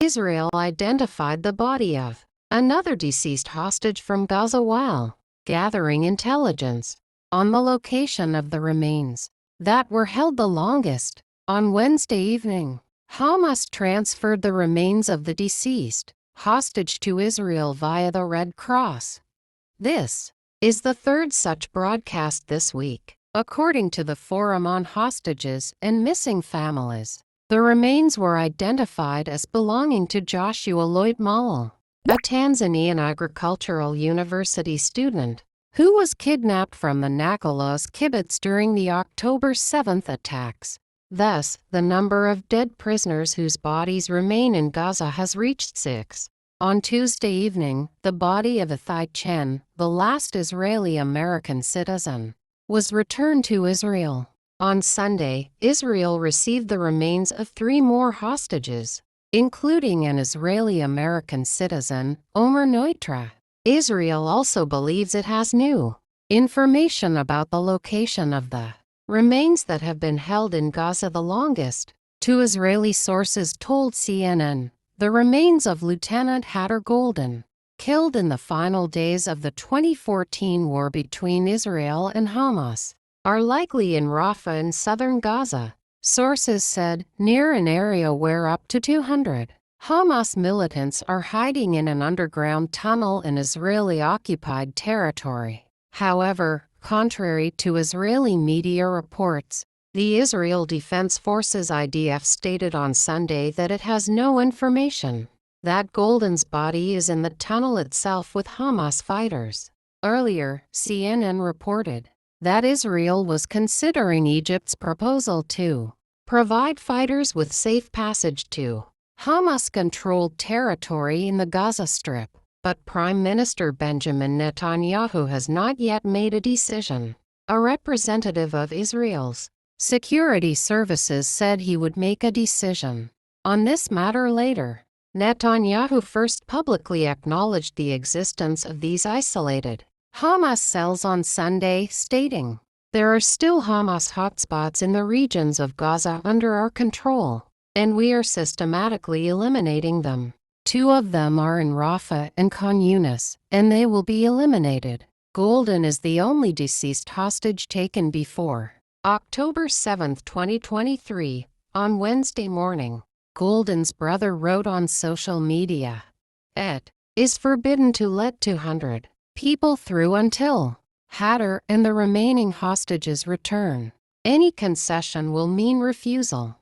Israel identified the body of another deceased hostage from Gaza while gathering intelligence on the location of the remains that were held the longest. On Wednesday evening, Hamas transferred the remains of the deceased hostage to Israel via the Red Cross. This is the third such broadcast this week, according to the Forum on Hostages and Missing Families. The remains were identified as belonging to Joshua Lloyd Mallal, a Tanzanian agricultural university student who was kidnapped from the Nakalos kibbutz during the October 7th attacks. Thus, the number of dead prisoners whose bodies remain in Gaza has reached 6. On Tuesday evening, the body of Athai Chen, the last Israeli-American citizen, was returned to Israel. On Sunday, Israel received the remains of 3 more hostages, including an Israeli-American citizen, Omer Neutra. Israel also believes it has new information about the location of the remains that have been held in Gaza the longest. 2 Israeli sources told CNN the remains of Lieutenant Hatter Golden, killed in the final days of the 2014 war between Israel and Hamas, are likely in Rafah in southern Gaza. Sources said, near an area where up to 200 Hamas militants are hiding in an underground tunnel in Israeli-occupied territory. However, contrary to Israeli media reports, the Israel Defense Forces IDF stated on Sunday that it has no information that Golden's body is in the tunnel itself with Hamas fighters. Earlier, CNN reported that Israel was considering Egypt's proposal to provide fighters with safe passage to Hamas-controlled territory in the Gaza Strip, but Prime Minister Benjamin Netanyahu has not yet made a decision. A representative of Israel's security services said he would make a decision on this matter later. Netanyahu first publicly acknowledged the existence of these isolated Hamas cells on Sunday, stating, "There are still Hamas hotspots in the regions of Gaza under our control, and we are systematically eliminating them. 2 of them are in Rafah and Khan Yunis, and they will be eliminated." Golden is the only deceased hostage taken before October 7, 2023. On Wednesday morning, Golden's brother wrote on social media, "It is forbidden to let 200 people through until Hatter and the remaining hostages return. Any concession will mean refusal."